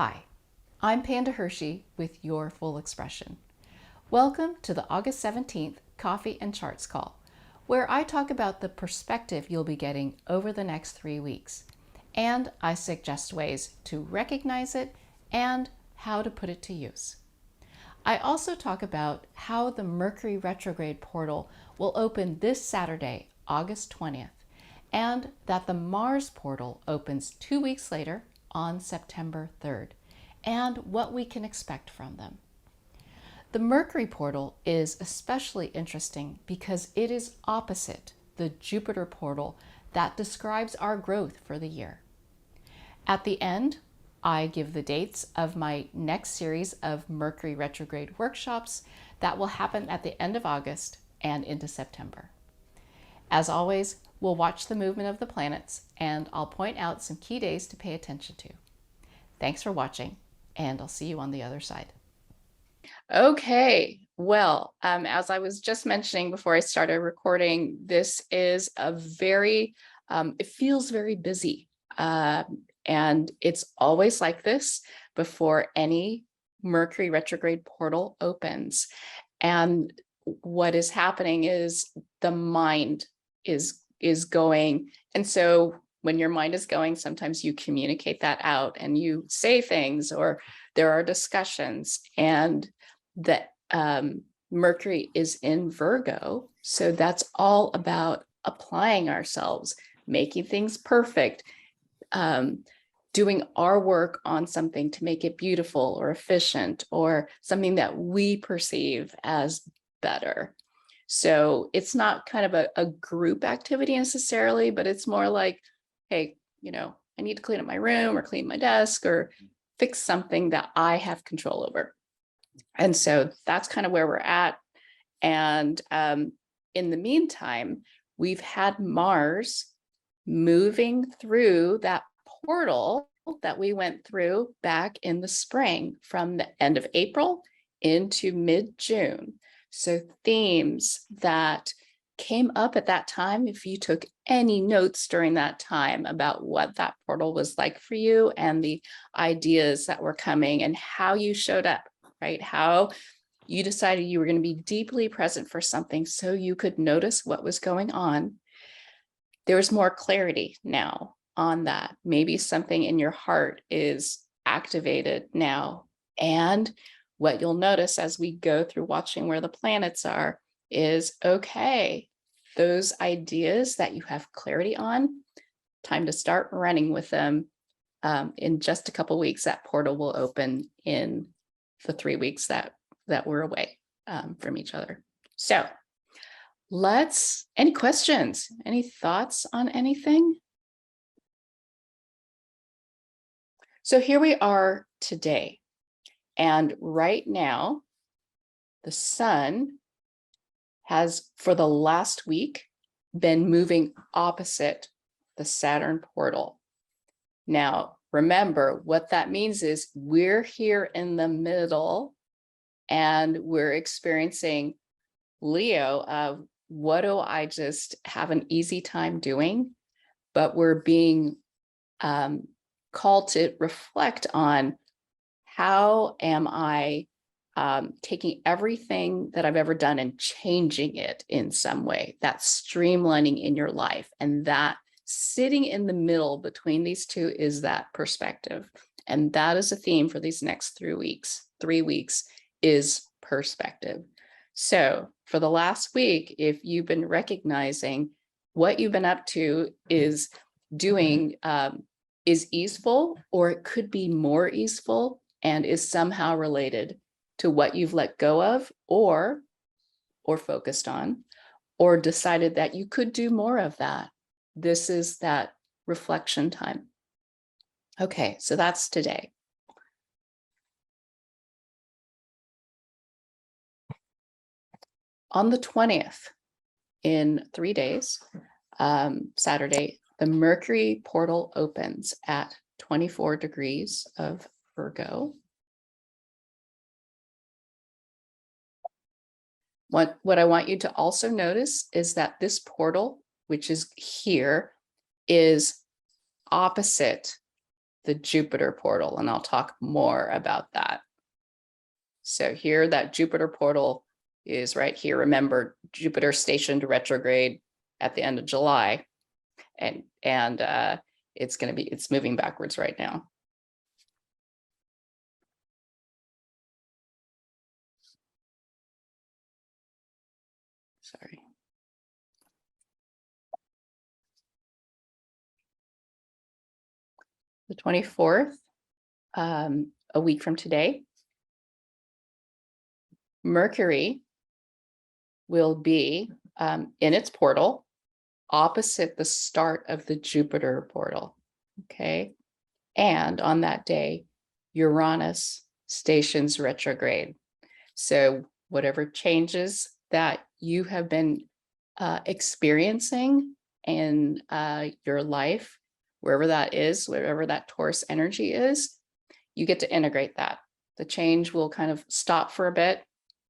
Hi, I'm Panda Hershey with Your Full Expression. Welcome to the August 17th Coffee and Charts call, where I talk about the perspective you'll be getting over the next 3 weeks, and I suggest ways to recognize it and how to put it to use. I also talk about how the Mercury Retrograde portal will open this Saturday, August 20th, and that the Mars portal opens 2 weeks later on September 3rd, and what we can expect from them. The Mercury portal is especially interesting because it is opposite the Jupiter portal that describes our growth for the year. At the end, I give the dates of my next series of Mercury Retrograde workshops that will happen at the end of August and into September. As always, we'll watch the movement of the planets, and I'll point out some key days to pay attention to. Thanks for watching, and I'll see you on the other side. Okay, well, as I was just mentioning before I started recording, this is a very, it feels very busy. And it's always like this before any Mercury retrograde portal opens. And what is happening is the mind is going. And so when your mind is going, sometimes you communicate that out and you say things, or there are discussions, and that Mercury is in Virgo. So that's all about applying ourselves, making things perfect, doing our work on something to make it beautiful or efficient or something that we perceive as better. So it's not kind of a group activity necessarily, but it's more like, hey, I need to clean up my room or clean my desk or fix something that I have control over. And so that's kind of where we're at. And in the meantime, we've had Mars moving through that portal that we went through back in the spring from the end of April into mid-June. So themes that came up at that time, if you took any notes during that time about what that portal was like for you and the ideas that were coming and how you showed up, right? How you decided you were going to be deeply present for something so you could notice what was going on. There's more clarity now on that. Maybe something in your heart is activated now. And what you'll notice as we go through watching where the planets are is, okay, those ideas that you have clarity on, time to start running with them. In just a couple of weeks, that portal will open in the 3 weeks that we're away from each other. So any questions, any thoughts on anything? So here we are today. And right now, the sun has, for the last week, been moving opposite the Saturn portal. Now, remember, what that means is we're here in the middle and we're experiencing Leo of, what do I just have an easy time doing? But we're being called to reflect on, how am I taking everything that I've ever done and changing it in some way? That's streamlining in your life. And that sitting in the middle between these two is that perspective. And that is a theme for these next 3 weeks. 3 weeks is perspective. So for the last week, if you've been recognizing what you've been up to is doing, is easeful, or it could be more easeful and is somehow related to what you've let go of or focused on, or decided that you could do more of that. This is that reflection time. Okay, so that's today. On the 20th, in 3 days, Saturday, the Mercury portal opens at 24 degrees of Virgo. What I want you to also notice is that this portal, which is here, is opposite the Jupiter portal, and I'll talk more about that. So here, that Jupiter portal is right here. Remember, Jupiter stationed retrograde at the end of July, and it's moving backwards right now. Sorry. The 24th, a week from today, Mercury will be in its portal opposite the start of the Jupiter portal. Okay. And on that day, Uranus stations retrograde. So whatever changes that you have been experiencing in your life, wherever that is, wherever that Taurus energy is, you get to integrate that. The change will kind of stop for a bit,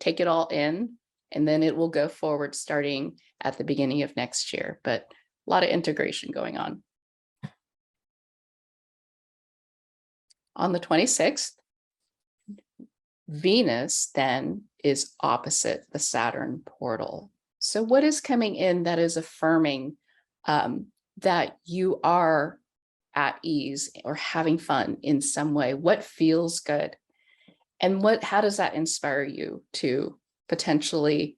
take it all in, and then it will go forward starting at the beginning of next year. But a lot of integration going on. On the 26th, Venus then is opposite the Saturn portal. So what is coming in that is affirming that you are at ease or having fun in some way? What feels good? And how does that inspire you to potentially,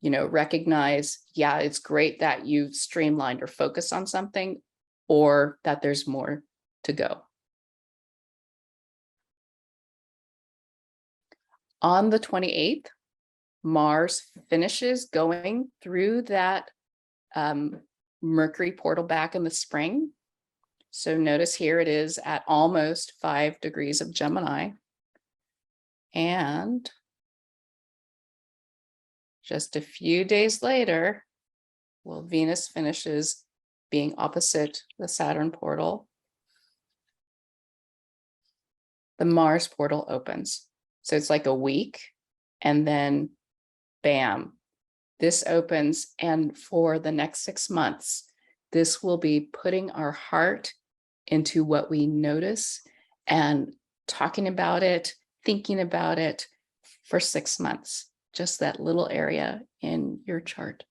recognize, yeah, it's great that you've streamlined or focused on something, or that there's more to go? On the 28th, Mars finishes going through that Mercury portal back in the spring. So notice here it is at almost 5 degrees of Gemini. And just a few days later, well, Venus finishes being opposite the Saturn portal. The Mars portal opens. So it's like a week, and then bam, this opens. And for the next 6 months, this will be putting our heart into what we notice and talking about it, thinking about it for 6 months, just that little area in your chart.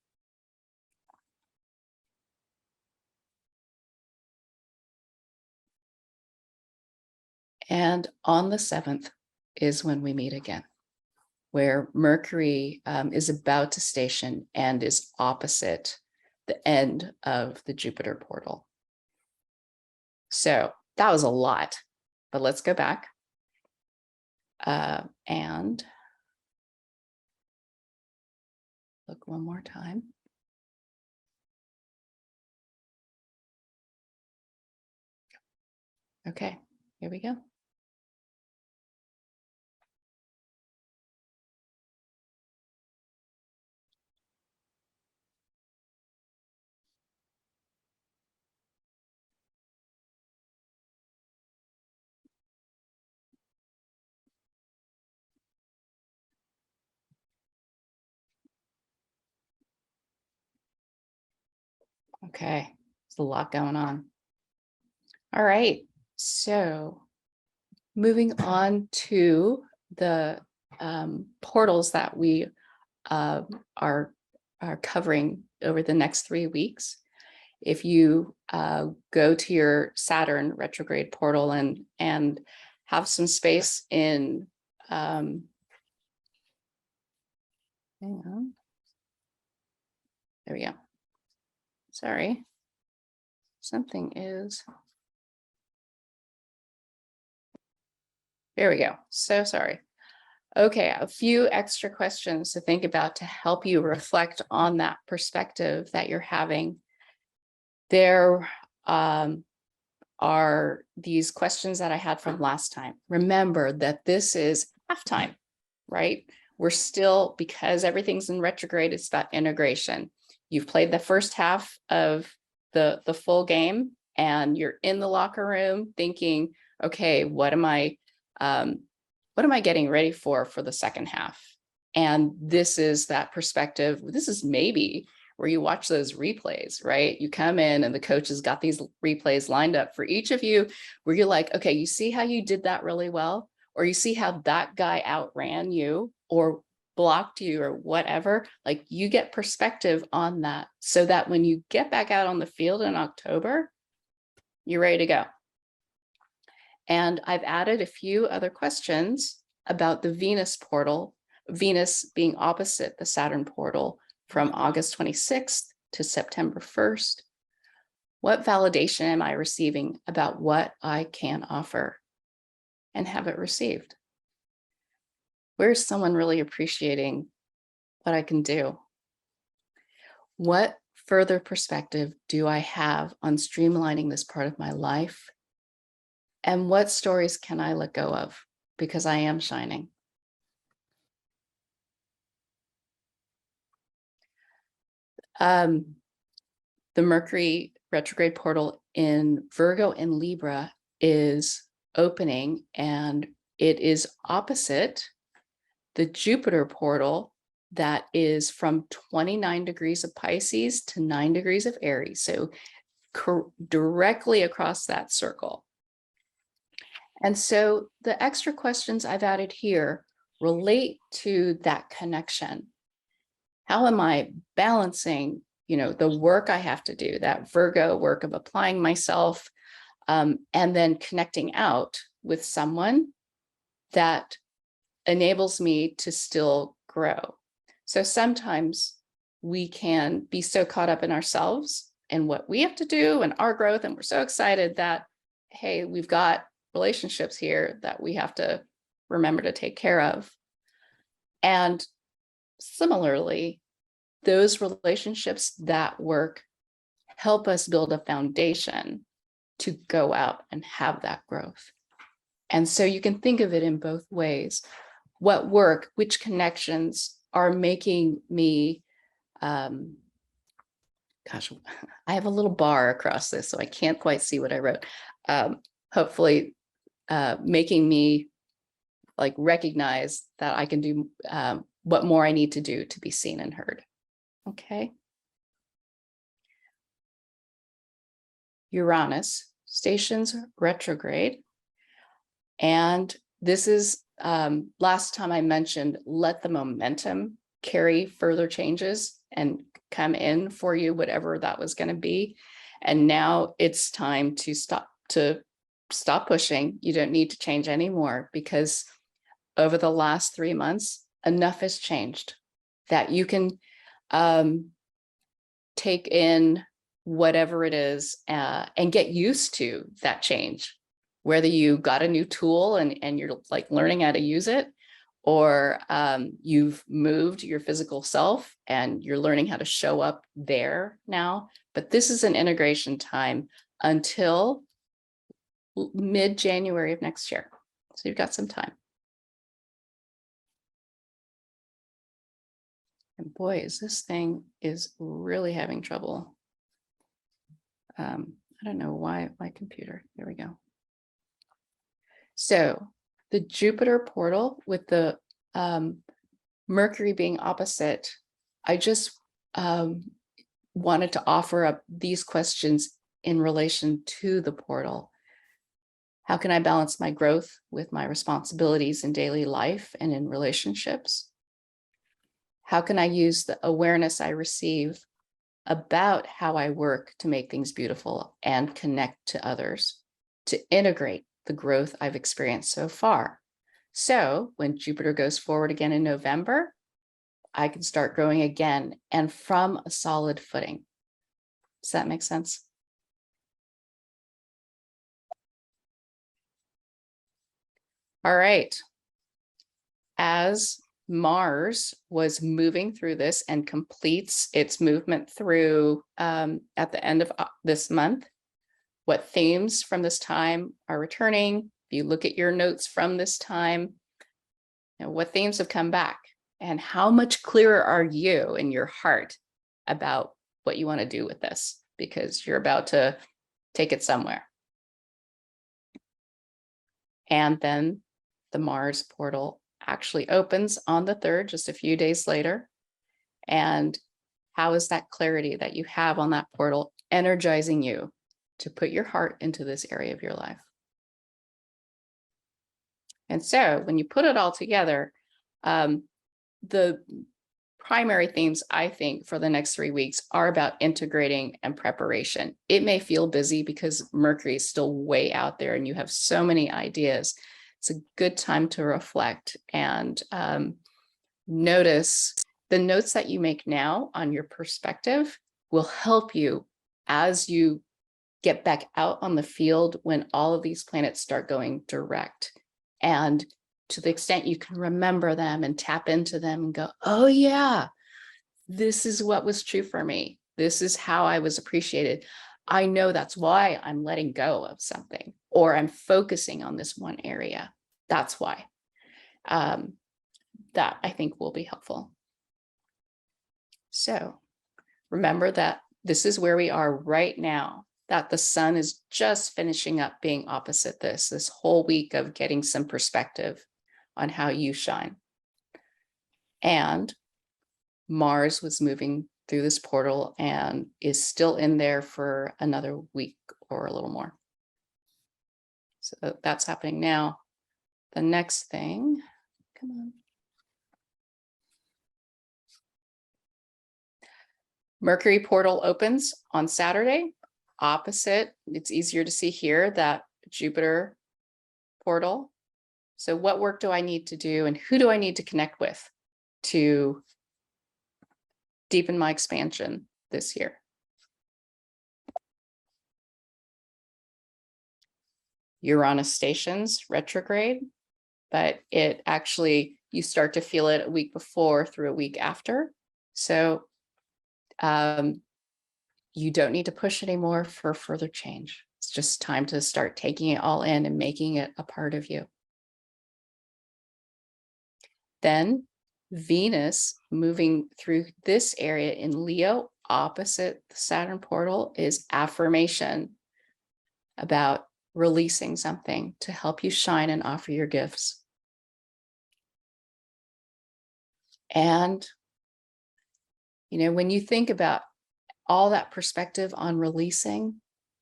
And on the 7th is when we meet again, where Mercury is about to station and is opposite the end of the Jupiter portal. So that was a lot, but let's go back. And look one more time. Okay, here we go. Okay, there's a lot going on. All right, so moving on to the portals that we are covering over the next 3 weeks. If you go to your Saturn retrograde portal and have some space in, hang on, there we go. Sorry, something is, there we go. So sorry. Okay, a few extra questions to think about to help you reflect on that perspective that you're having. There are these questions that I had from last time. Remember that this is halftime, right? We're still, because everything's in retrograde, it's about integration. You've played the first half of the full game, and you're in the locker room thinking, okay, what am I getting ready for the second half? And this is that perspective. This is maybe where you watch those replays, right? You come in and the coach has got these replays lined up for each of you where you're like, okay, you see how you did that really well? Or you see how that guy outran you or blocked you or whatever? Like, you get perspective on that so that when you get back out on the field in October, you're ready to go. And I've added a few other questions about the Venus portal, Venus being opposite the Saturn portal from August 26th to September 1st. What validation am I receiving about what I can offer and have it received? Where's someone really appreciating what I can do? What further perspective do I have on streamlining this part of my life? And what stories can I let go of because I am shining? The Mercury retrograde portal in Virgo and Libra is opening, and it is opposite the Jupiter portal that is from 29 degrees of Pisces to 9 degrees of Aries. So directly across that circle. And so the extra questions I've added here relate to that connection. How am I balancing, the work I have to do, that Virgo work of applying myself, and then connecting out with someone that enables me to still grow. So sometimes we can be so caught up in ourselves and what we have to do and our growth, and we're so excited that, hey, we've got relationships here that we have to remember to take care of. And similarly, those relationships that work help us build a foundation to go out and have that growth. And so you can think of it in both ways. What work, which connections are making me, gosh, I have a little bar across this, so I can't quite see what I wrote. Hopefully making me like recognize that I can do what more I need to do to be seen and heard. Okay. Uranus stations retrograde. And this is, last time I mentioned, let the momentum carry further changes and come in for you, whatever that was going to be. And now it's time to stop pushing. You don't need to change anymore, because over the last 3 months, enough has changed that you can take in whatever it is and get used to that change, whether you got a new tool and you're like learning how to use it, or you've moved your physical self and you're learning how to show up there now. But this is an integration time until mid-January of next year. So you've got some time. And boy, this thing is really having trouble. I don't know why my computer, there we go. So the Jupiter portal with the Mercury being opposite, I just wanted to offer up these questions in relation to the portal. How can I balance my growth with my responsibilities in daily life and in relationships? How can I use the awareness I receive about how I work to make things beautiful and connect to others, to integrate the growth I've experienced so far? So when Jupiter goes forward again in November, I can start growing again and from a solid footing. Does that make sense? All right. As Mars was moving through this and completes its movement through at the end of this month, what themes from this time are returning? If you look at your notes from this time, what themes have come back, and how much clearer are you in your heart about what you want to do with this, because you're about to take it somewhere. And then the Mars portal actually opens on the 3rd, just a few days later. And How is that clarity that you have on that portal energizing you to put your heart into this area of your life? And so when you put it all together, the primary themes, I think, for the next 3 weeks are about integrating and preparation. It may feel busy because Mercury is still way out there and you have so many ideas. It's a good time to reflect and notice the notes that you make now on your perspective will help you as you get back out on the field when all of these planets start going direct. And to the extent you can remember them and tap into them and go, oh yeah, this is what was true for me. This is how I was appreciated. I know that's why I'm letting go of something, or I'm focusing on this one area. That's why. That I think will be helpful. So remember that this is where we are right now, that the sun is just finishing up being opposite this whole week of getting some perspective on how you shine. And Mars was moving through this portal and is still in there for another week or a little more. So that's happening now. The next thing, come on. Mercury portal opens on Saturday, opposite. It's easier to see here, that Jupiter portal. So what work do I need to do and who do I need to connect with to deepen my expansion this year? Uranus stations retrograde, but it actually, you start to feel it a week before through a week after. So you don't need to push anymore for further change. It's just time to start taking it all in and making it a part of you. Then Venus moving through this area in Leo, opposite the Saturn portal, is affirmation about releasing something to help you shine and offer your gifts. And, you know, when you think about all that perspective on releasing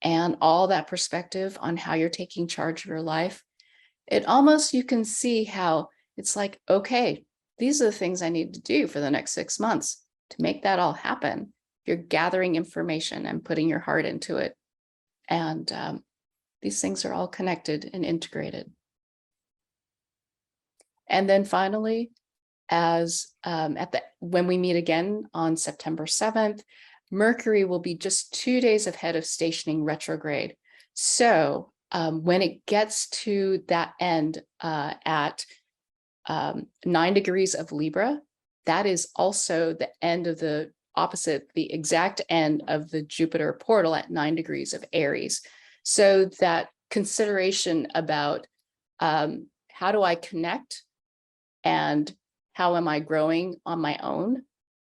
and all that perspective on how you're taking charge of your life, it almost, you can see how it's like, okay, these are the things I need to do for the next 6 months to make that all happen. You're gathering information and putting your heart into it. And these things are all connected and integrated. And then finally, as when we meet again on September 7th, Mercury will be just 2 days ahead of stationing retrograde. So when it gets to that end at 9 degrees of Libra, that is also the end of the opposite, the exact end of the Jupiter portal at 9 degrees of Aries. So that consideration about how do I connect and how am I growing on my own?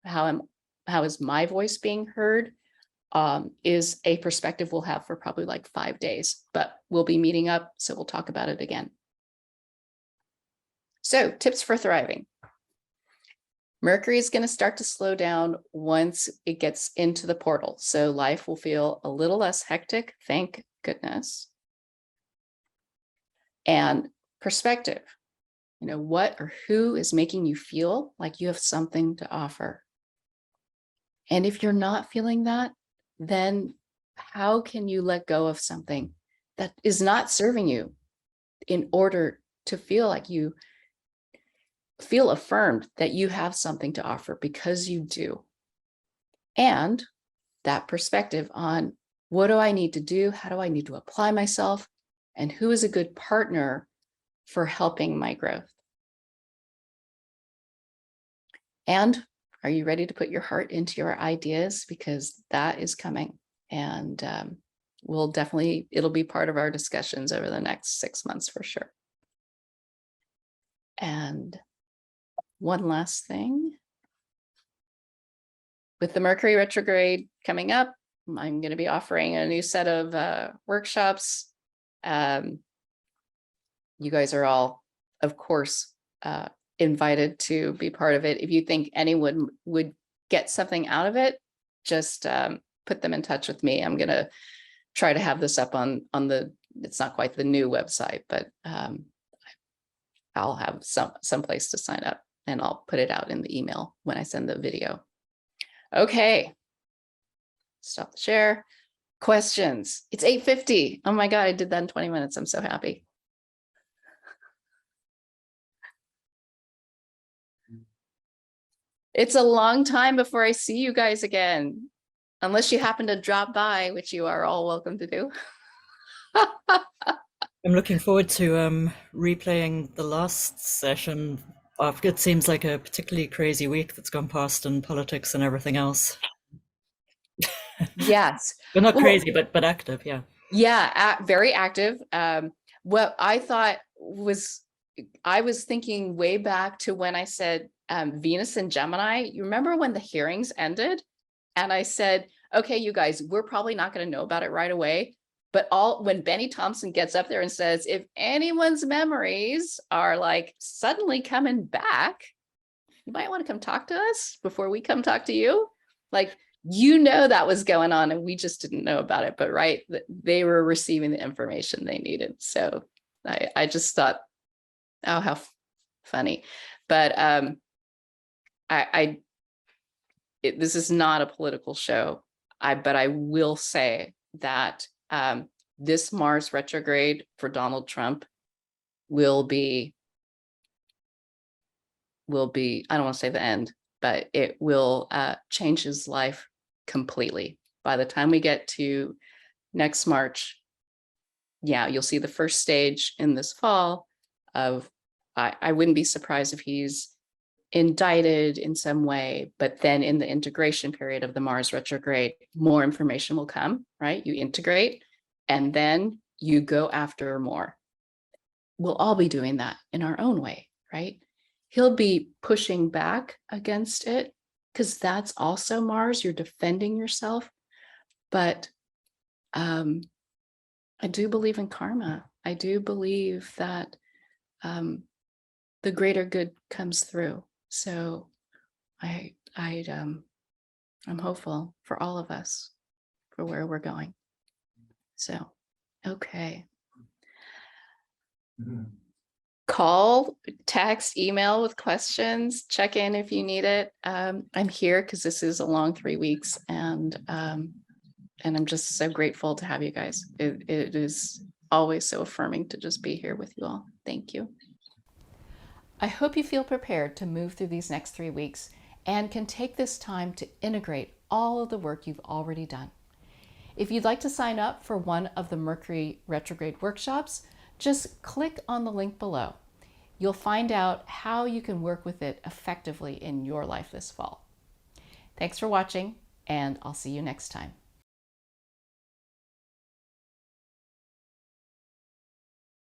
How is my voice being heard? Is a perspective we'll have for probably like 5 days, but we'll be meeting up, so we'll talk about it again. So tips for thriving. Mercury is going to start to slow down once it gets into the portal. So life will feel a little less hectic, thank goodness. And perspective, you know, what or who is making you feel like you have something to offer? And if you're not feeling that, then how can you let go of something that is not serving you in order to feel like you feel affirmed that you have something to offer, because you do? And that perspective on what do I need to do? How do I need to apply myself? And who is a good partner for helping my growth? And are you ready to put your heart into your ideas? Because that is coming. And it'll be part of our discussions over the next 6 months for sure. And one last thing. With the Mercury retrograde coming up, I'm going to be offering a new set of workshops. You guys are all, of course, invited to be part of it. If you think anyone would get something out of it, just put them in touch with me. I'm going to try to have this up on the, it's not quite the new website, but I'll have some place to sign up, and I'll put it out in the email when I send the video. Okay. Stop the share. Questions. It's 8:50. Oh my God, I did that in 20 minutes. I'm so happy. It's a long time before I see you guys again, unless you happen to drop by, which you are all welcome to do. I'm looking forward to replaying the last session. It seems like a particularly crazy week that's gone past in politics and everything else. Yes. But not Well, crazy, but active, yeah. yeah, very active. What I thought was, I was thinking way back to when I said Venus and Gemini. You remember when the hearings ended? And I said, okay, you guys, we're probably not going to know about it right away. But when Benny Thompson gets up there and says, if anyone's memories are like suddenly coming back, you might want to come talk to us before we come talk to you. Like, that was going on and we just didn't know about it, but right, they were receiving the information they needed. So I just thought, oh, how funny. But this is not a political show. But I will say that this Mars retrograde for Donald Trump will be, I don't want to say the end, but it will change his life completely. By the time we get to next March, yeah, you'll see the first stage in this fall of, I wouldn't be surprised if he's indicted in some way, but then in the integration period of the Mars retrograde, more information will come, right? You integrate and then you go after more. We'll all be doing that in our own way, right? He'll be pushing back against it because that's also Mars. You're defending yourself. But I do believe in karma. I do believe that the greater good comes through. So I'm hopeful for all of us for where we're going. So, okay. Call, text, email with questions, check in if you need it. I'm here because this is a long 3 weeks, and I'm just so grateful to have you guys. It is always so affirming to just be here with you all. Thank you. I hope you feel prepared to move through these next 3 weeks and can take this time to integrate all of the work you've already done. If you'd like to sign up for one of the Mercury Retrograde Workshops, just click on the link below. You'll find out how you can work with it effectively in your life this fall. Thanks for watching, and I'll see you next time.